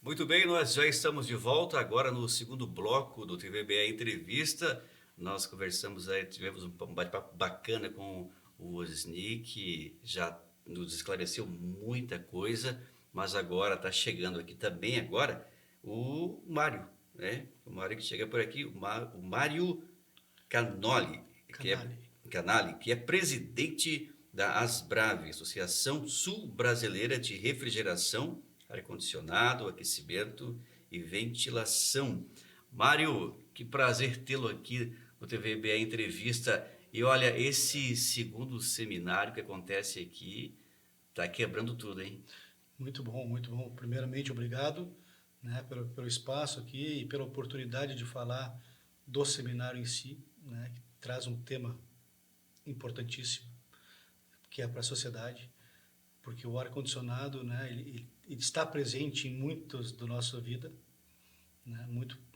Muito bem, nós já estamos de volta agora no segundo bloco do TVBA Entrevista. Nós conversamos aí, tivemos um bate-papo bacana com o Osni, que já nos esclareceu muita coisa, mas agora está chegando aqui também agora o Mário, né? O Mário que chega por aqui, o Mário Canoli, que é, Canale. Canali, que é presidente da ASBRAVE, Associação Sul-Brasileira de Refrigeração, Ar-Condicionado, Aquecimento e Ventilação. Mário, que prazer tê-lo aqui no TVBA Entrevista. E olha, esse segundo seminário que acontece aqui está quebrando tudo, hein? Muito bom, muito bom. Primeiramente, obrigado, né, pelo espaço aqui e pela oportunidade de falar do seminário em si, né, que traz um tema importantíssimo, que é para a sociedade, porque o ar-condicionado, né, ele está presente em muitas da nossa vida, né,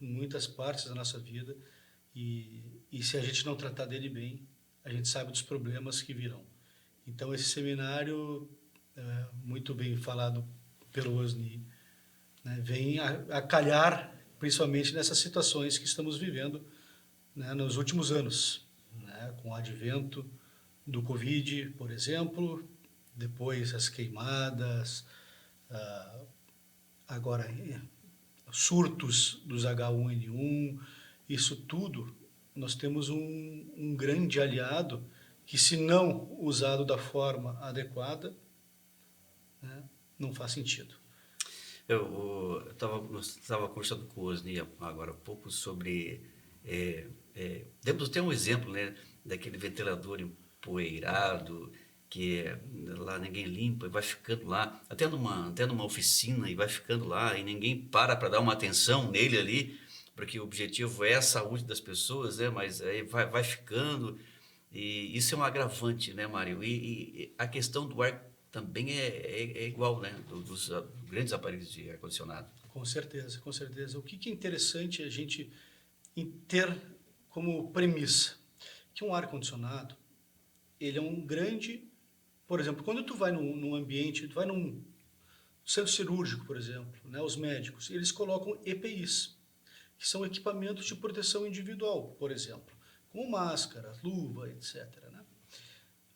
muitas partes da nossa vida, e se a gente não tratar dele bem, a gente sabe dos problemas que virão. Então, esse seminário, muito bem falado pelo Osni, né, vem a calhar principalmente nessas situações que estamos vivendo, né, nos últimos anos, né, com o advento do Covid, por exemplo, depois as queimadas, ah, agora surtos dos H1N1, isso tudo, nós temos um grande aliado que, se não usado da forma adequada, né, não faz sentido. Estava conversando com o Osni agora há pouco sobre. Temos até um exemplo, né, daquele ventilador empoeirado que lá ninguém limpa e vai ficando lá, até numa oficina e vai ficando lá e ninguém para dar uma atenção nele ali, porque o objetivo é a saúde das pessoas, né, mas aí vai ficando. E isso é um agravante, né, Mário? E a questão do ar também é igual, né? Dos grandes aparelhos de ar-condicionado. Com certeza, com certeza. O que é interessante a gente ter como premissa? Que um ar-condicionado, ele é um grande... Por exemplo, quando tu vai num ambiente, tu vai num centro cirúrgico, por exemplo, né, os médicos, eles colocam EPIs, que são equipamentos de proteção individual, por exemplo, como máscara, luva, etc. Né?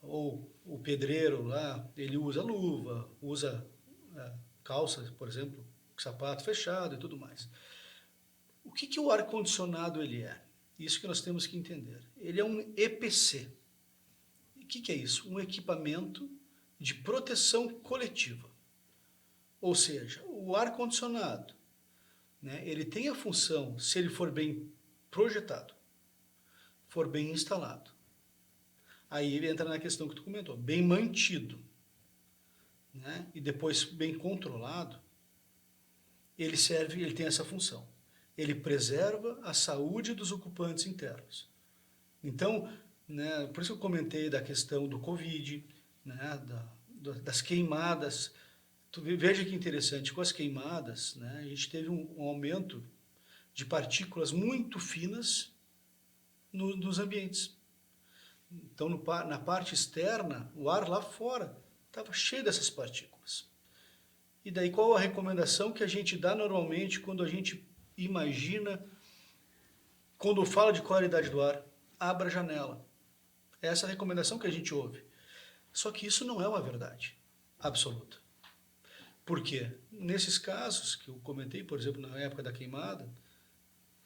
Ou o pedreiro lá, ele usa luva, usa calça, por exemplo, sapato fechado e tudo mais. O que o ar-condicionado ele é? Isso que nós temos que entender. Ele é um EPC. O que é isso? Um equipamento de proteção coletiva. Ou seja, o ar-condicionado, né, ele tem a função, se ele for bem projetado, for bem instalado. Aí ele entra na questão que tu comentou, bem mantido, né, e depois bem controlado, ele tem essa função. Ele preserva a saúde dos ocupantes internos. Então, né, por isso eu comentei da questão do Covid, né, das queimadas. Veja que interessante, com as queimadas, né, a gente teve um aumento de partículas muito finas nos ambientes. Então, na parte externa, o ar lá fora estava cheio dessas partículas. E daí qual a recomendação que a gente dá normalmente quando a gente imagina, quando fala de qualidade do ar? Abra a janela. É essa a recomendação que a gente ouve. Só que isso não é uma verdade absoluta. Por quê? Nesses casos que eu comentei, por exemplo, na época da queimada,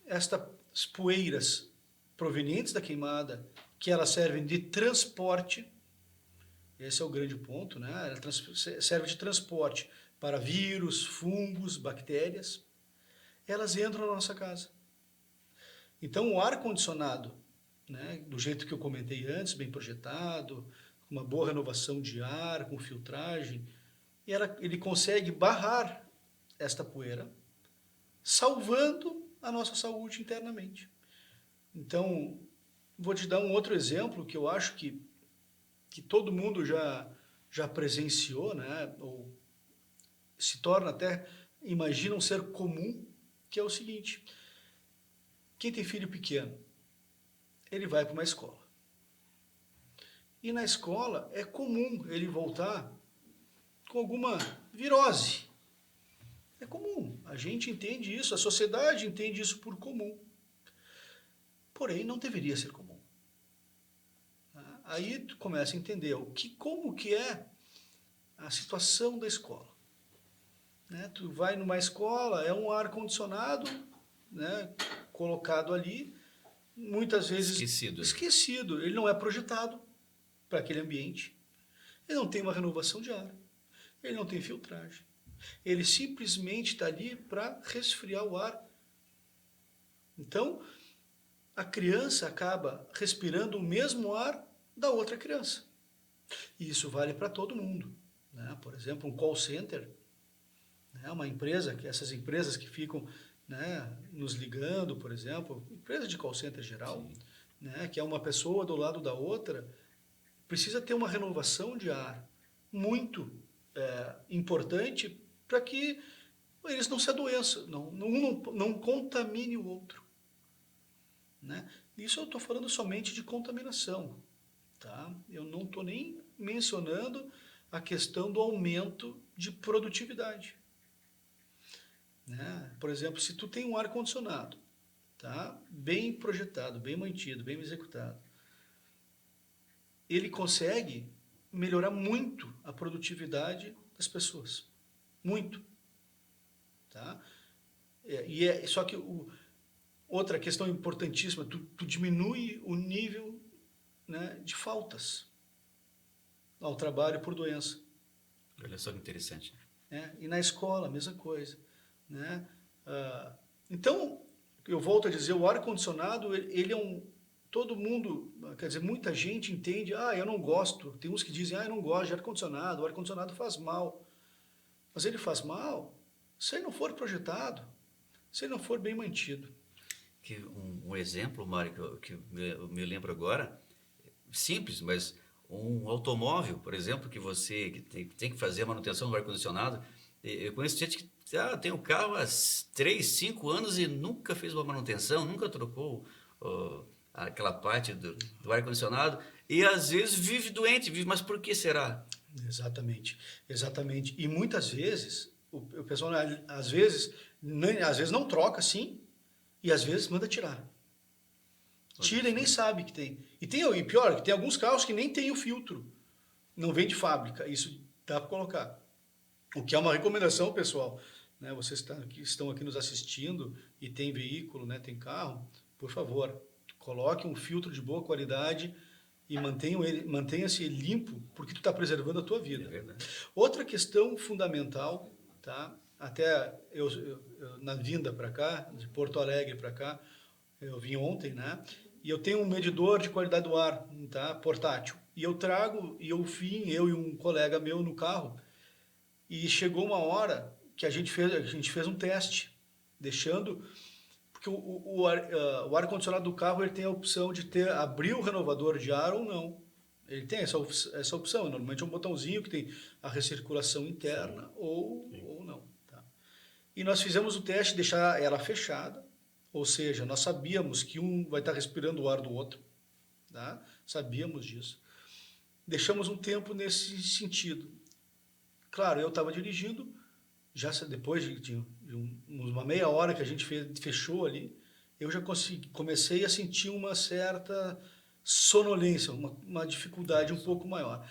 estas poeiras provenientes da queimada, que elas servem de transporte, esse é o grande ponto, né? Ela serve de transporte para vírus, fungos, bactérias, elas entram na nossa casa. Então, o ar-condicionado, né, do jeito que eu comentei antes, bem projetado, com uma boa renovação de ar, com filtragem, ele consegue barrar esta poeira, salvando a nossa saúde internamente. Então, vou te dar um outro exemplo que eu acho que todo mundo já presenciou, né? Ou se torna até, imagina um ser comum, que é o seguinte: quem tem filho pequeno, ele vai para uma escola. E na escola é comum ele voltar com alguma virose. É comum. A gente entende isso, a sociedade entende isso por comum. Porém, não deveria ser comum. Aí tu começa a entender como que é a situação da escola. Né? Tu vai numa escola, é um ar-condicionado, né, colocado ali, muitas vezes esquecido. Ele não é projetado para aquele ambiente. Ele não tem uma renovação de ar. Ele não tem filtragem. Ele simplesmente está ali para resfriar o ar. Então, a criança acaba respirando o mesmo ar da outra criança. E isso vale para todo mundo. Né? Por exemplo, um call center, né? Uma empresa, essas empresas que ficam, né, nos ligando, por exemplo, empresa de call center geral, né, que é uma pessoa do lado da outra, precisa ter uma renovação de ar muito importante para que eles não se adoeçam, não contamine o outro. Né? Isso eu estou falando somente de contaminação. Tá? Eu não estou nem mencionando a questão do aumento de produtividade. Né? Por exemplo, se tu tem um ar-condicionado, tá? Bem projetado, bem mantido, bem executado, ele consegue melhorar muito a produtividade das pessoas. Muito. Tá? Só que outra questão importantíssima, tu diminui o nível, né, de faltas ao trabalho por doença. Olha só que interessante. E na escola, a mesma coisa. Né? Então, eu volto a dizer, o ar-condicionado, ele é todo mundo, quer dizer, muita gente entende, eu não gosto, tem uns que dizem, eu não gosto de ar-condicionado, o ar-condicionado faz mal. Mas ele faz mal se ele não for projetado, se ele não for bem mantido. Um exemplo, Mário, que eu me lembro agora, simples, mas um automóvel, por exemplo, que você tem que fazer a manutenção do ar-condicionado. Eu conheço gente que tem o carro há 3, 5 anos e nunca fez uma manutenção, nunca trocou aquela parte do ar-condicionado e às vezes vive doente, mas por que será? Exatamente, exatamente. E muitas vezes, o pessoal às vezes não troca, sim, e às vezes manda tirar. Tira e nem sabe que tem. E pior, que tem alguns carros que nem tem o filtro. Não vem de fábrica. Isso dá para colocar. O que é uma recomendação, pessoal. Né? Vocês que estão aqui nos assistindo e tem veículo, né, tem carro, por favor, coloque um filtro de boa qualidade e mantenha-se limpo, porque tu está preservando a tua vida. É verdade. Outra questão fundamental, tá? Até eu na vinda para cá, de Porto Alegre para cá, eu vim ontem, né? E eu tenho um medidor de qualidade do ar, tá? Portátil. E eu eu e um colega meu no carro, e chegou uma hora que a gente fez um teste, porque o ar-condicionado do carro ele tem a opção de abrir o renovador de ar ou não. Ele tem essa opção, normalmente é um botãozinho que tem a recirculação interna ou não. Tá? E nós fizemos o teste de deixar ela fechada, ou seja, nós sabíamos que um vai estar respirando o ar do outro, tá? Sabíamos disso. Deixamos um tempo nesse sentido. Claro, eu estava dirigindo, já depois de uma meia hora que a gente fechou ali, eu já comecei a sentir uma certa sonolência, uma dificuldade um pouco maior.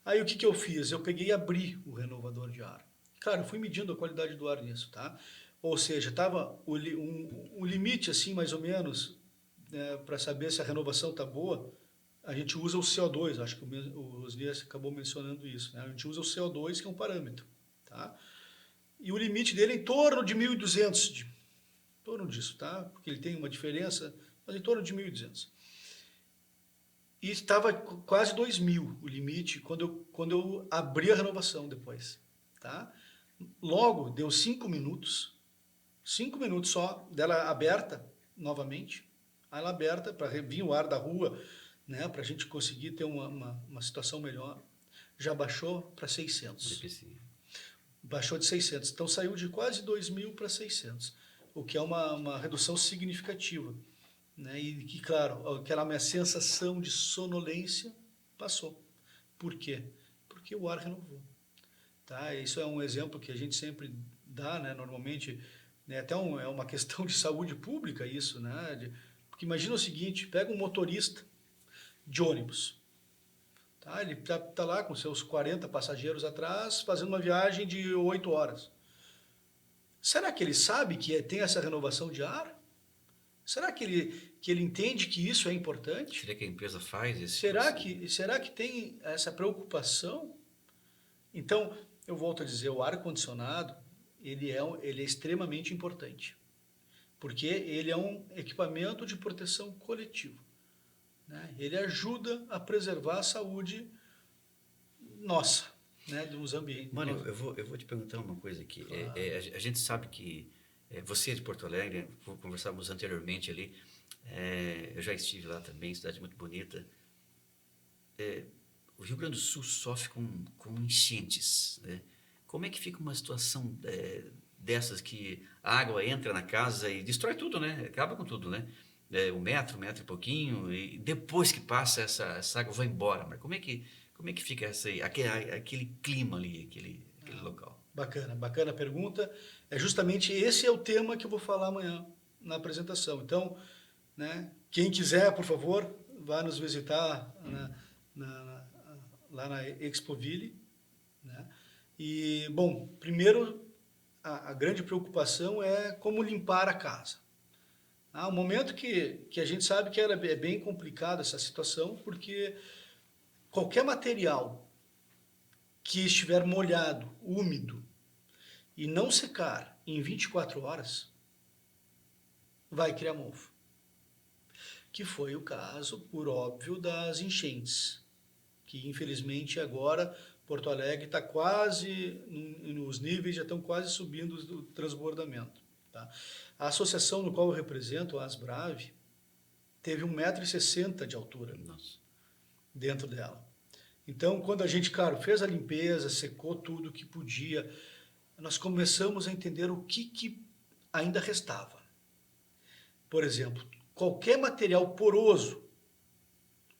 Aí o que eu fiz? Eu peguei e abri o renovador de ar. Claro, eu fui medindo a qualidade do ar nisso, tá? Ou seja, estava um limite assim, mais ou menos, né, para saber se a renovação está boa. A gente usa o CO2, acho que o Osnias acabou mencionando isso, né? A gente usa o CO2, que é um parâmetro, tá? E o limite dele é em torno de 1.200, em torno disso, tá? Porque ele tem uma diferença, mas em torno de 1.200. E estava quase 2.000 o limite quando eu abri a renovação depois, tá? Logo, deu 5 minutos só dela aberta novamente, ela aberta para vir o ar da rua, né, para a gente conseguir ter uma situação melhor, já baixou para 600. Baixou de 600, então saiu de quase 2.000 para 600, o que é uma redução significativa. Né, e que, claro, aquela minha sensação de sonolência passou. Por quê? Porque o ar renovou. tá? Isso é um exemplo que a gente sempre dá, né? Normalmente, né? Até é uma questão de saúde pública isso, né? Porque imagina o seguinte, pega um motorista de ônibus, tá? Ele tá lá com seus 40 passageiros atrás, fazendo uma viagem de 8 horas. Será que ele sabe que tem essa renovação de ar? Será que ele entende que isso é importante? Será que a empresa faz esse Será que tem essa preocupação? Então, eu volto a dizer, o ar-condicionado, ele é extremamente importante, porque ele é um equipamento de proteção coletivo, né? Ele ajuda a preservar a saúde nossa, né, dos ambientes. Mano, eu vou te perguntar uma coisa aqui. Claro. A gente sabe que você é de Porto Alegre, conversávamos anteriormente ali, eu já estive lá também, cidade muito bonita. O Rio Grande do Sul sofre com enchentes, né? Como é que fica uma situação dessas que a água entra na casa e destrói tudo, né? Acaba com tudo, né? Um metro e pouquinho, e depois que passa essa água vai embora. Mas como é que fica aquele clima ali, aquele local? Bacana a pergunta. Justamente esse é o tema que eu vou falar amanhã na apresentação. Então, né, quem quiser, por favor, vá nos visitar lá na Expoville, né? E, bom, primeiro, a grande preocupação é como limpar a casa. Há um momento que a gente sabe que é bem complicado essa situação, porque qualquer material que estiver molhado, úmido, e não secar em 24 horas, vai criar mofo. Que foi o caso, por óbvio, das enchentes, que infelizmente agora Porto Alegre está quase, os níveis já estão quase subindo do transbordamento. Tá? A associação no qual eu represento, a Asbrave, teve 1,60 m de altura. Nossa. Dentro dela. Então, quando a gente, claro, fez a limpeza, secou tudo que podia, nós começamos a entender o que ainda restava. Por exemplo, qualquer material poroso,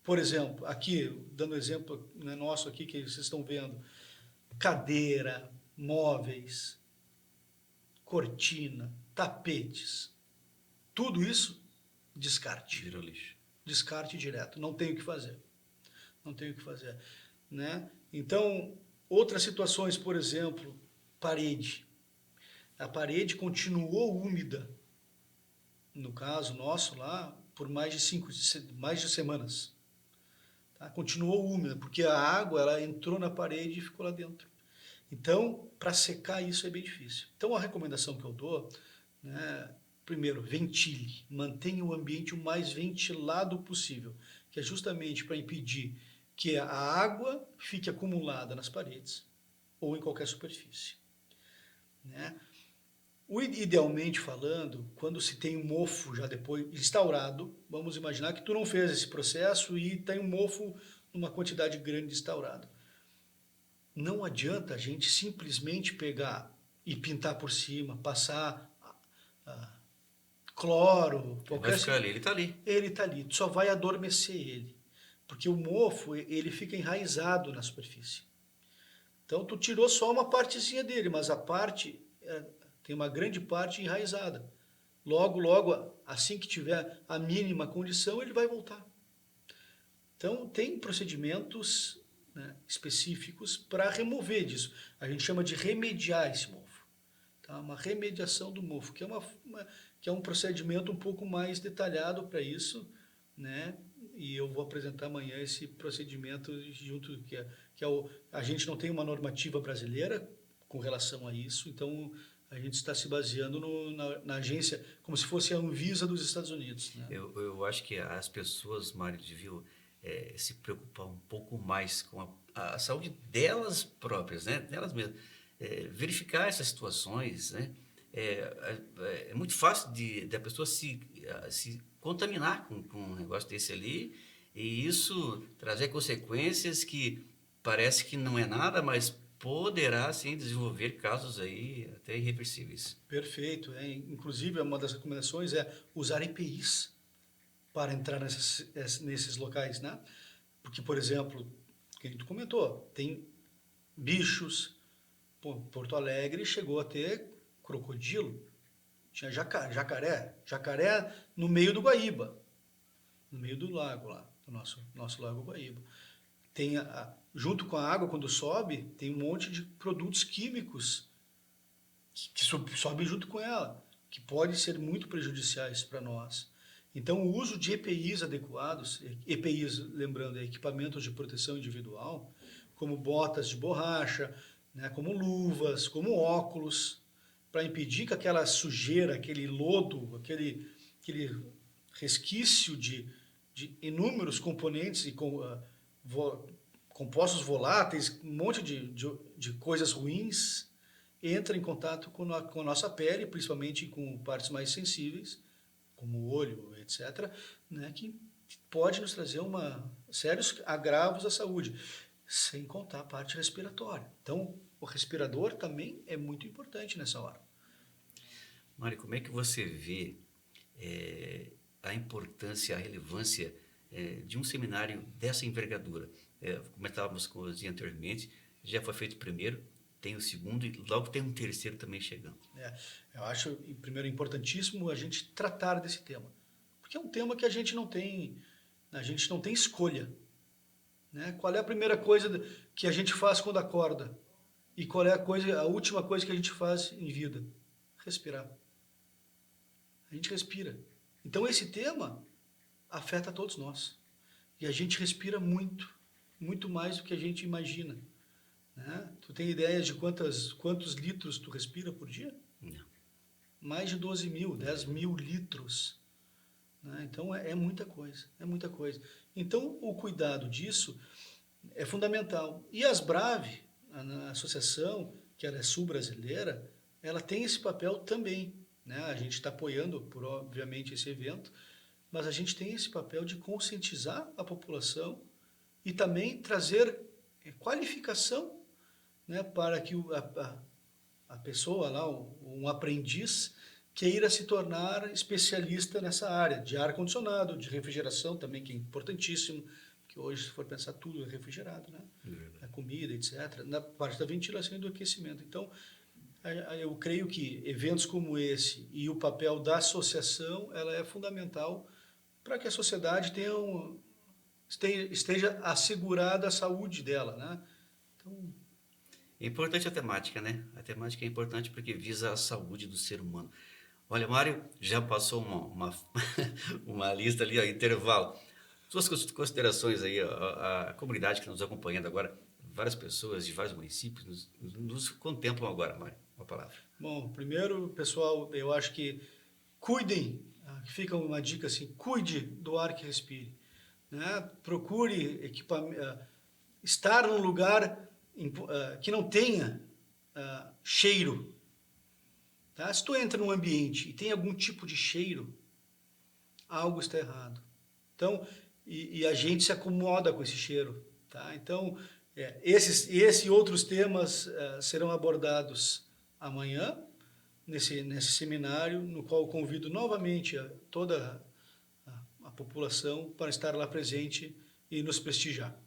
por exemplo, aqui, dando exemplo nosso aqui que vocês estão vendo, cadeira, móveis, cortina, tapetes, tudo isso, descarte. Virou lixo. Descarte direto, não tem o que fazer. Não tem o que fazer, né? Então, outras situações, por exemplo, parede. A parede continuou úmida, no caso nosso lá, por mais de semanas. Tá? Continuou úmida, porque a água ela entrou na parede e ficou lá dentro. Então, para secar isso é bem difícil. Então, a recomendação que eu dou, né, primeiro, ventile. Mantenha o ambiente o mais ventilado possível, que é justamente para impedir que a água fique acumulada nas paredes ou em qualquer superfície, né? Idealmente falando, quando se tem um mofo já depois instaurado, vamos imaginar que tu não fez esse processo e tem um mofo numa quantidade grande instaurado. Não adianta a gente simplesmente pegar e pintar por cima, passar cloro, Vai ficar ali, ele está ali. Ele está ali, tu só vai adormecer ele, porque o mofo ele fica enraizado na superfície. Então tu tirou só uma partezinha dele, mas a parte tem uma grande parte enraizada. Logo, assim que tiver a mínima condição, ele vai voltar. Então tem procedimentos, né, específicos para remover disso. A gente chama de remediar esse mofo. Tá? Uma remediação do mofo, que é um procedimento um pouco mais detalhado para isso, né? E eu vou apresentar amanhã esse procedimento junto a gente não tem uma normativa brasileira com relação a isso, então a gente está se baseando na agência como se fosse a Anvisa dos Estados Unidos, né? Eu acho que as pessoas, Mário, deviam se preocupar um pouco mais com a saúde delas próprias, né? Delas mesmas. Verificar essas situações, né? É muito fácil da pessoa se contaminar com um negócio desse ali e isso trazer consequências que parece que não é nada, mas poderá sim desenvolver casos aí até irreversíveis. Perfeito. Inclusive, uma das recomendações é usar EPIs para entrar nesses locais, né? Porque, por exemplo, que a gente comentou, tem bichos, Porto Alegre chegou a ter crocodilo, tinha jacaré no meio do Guaíba, no meio do lago lá, do nosso lago Guaíba. Tem junto com a água, quando sobe, tem um monte de produtos químicos que sobem junto com ela, que podem ser muito prejudiciais para nós. Então, o uso de EPIs adequados, EPIs, lembrando, é equipamentos de proteção individual, como botas de borracha, né, como luvas, como óculos, para impedir que aquela sujeira, aquele lodo, aquele resquício de inúmeros componentes e compostos voláteis, um monte de coisas ruins, entra em contato com a nossa pele, principalmente com partes mais sensíveis, como o olho, etc., né, que pode nos trazer sérios agravos à saúde, sem contar a parte respiratória. Então, o respirador também é muito importante nessa hora. Mário, como é que você vê a importância, a relevância de um seminário dessa envergadura? Como estávamos com os anteriormente, já foi feito o primeiro, tem o segundo e logo tem um terceiro também chegando. Eu acho, primeiro, importantíssimo a gente tratar desse tema, porque é um tema que a gente não tem escolha. Né? Qual é a primeira coisa que a gente faz quando acorda? E qual é a última coisa que a gente faz em vida? Respirar. A gente respira. Então esse tema afeta todos nós. E a gente respira muito, muito mais do que a gente imagina. Né? Tu tem ideia de quantos litros tu respira por dia? Não. Mais de 12 mil, 10 mil litros. Né? Então é muita coisa, é muita coisa. Então o cuidado disso é fundamental. E a Asbrave, a associação, que ela é sul-brasileira, ela tem esse papel também. Né? A gente está apoiando, obviamente, esse evento, mas a gente tem esse papel de conscientizar a população e também trazer qualificação, né, para que a pessoa lá, um aprendiz, queira se tornar especialista nessa área de ar-condicionado, de refrigeração também, que é importantíssimo, que hoje, se for pensar, tudo é refrigerado, né? A comida, etc., na parte da ventilação e do aquecimento. Então, eu creio que eventos como esse e o papel da associação, ela é fundamental para que a sociedade esteja assegurada a saúde dela, né? Então, é importante a temática, né? A temática é importante porque visa a saúde do ser humano. Olha, Mário, já passou uma lista ali, ó, intervalo. Suas considerações aí, a comunidade que está nos acompanhando agora, várias pessoas de vários municípios nos contemplam agora, Mário, uma palavra. Bom, primeiro, pessoal, eu acho que cuidem, fica uma dica assim, cuide do ar que respire. Né? Procure estar num lugar que não tenha cheiro. Tá? Se tu entra num ambiente e tem algum tipo de cheiro, algo está errado. Então, e a gente se acomoda com esse cheiro. Tá? Então, esse e outros temas serão abordados amanhã, nesse seminário, no qual convido novamente toda a população para estar lá presente e nos prestigiar.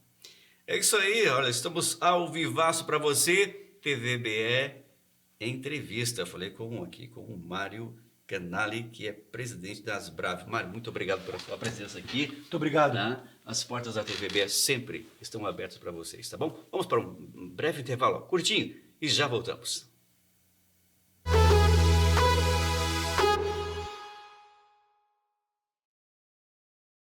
É isso aí, olha, estamos ao vivaço para você, TVBE Entrevista. Falei com o Mário Canali, que é presidente da Asbrave. Mário, muito obrigado pela sua presença aqui. Muito obrigado. Tá? As portas da TVBE sempre estão abertas para vocês, tá bom? Vamos para um breve intervalo, curtinho, e já voltamos.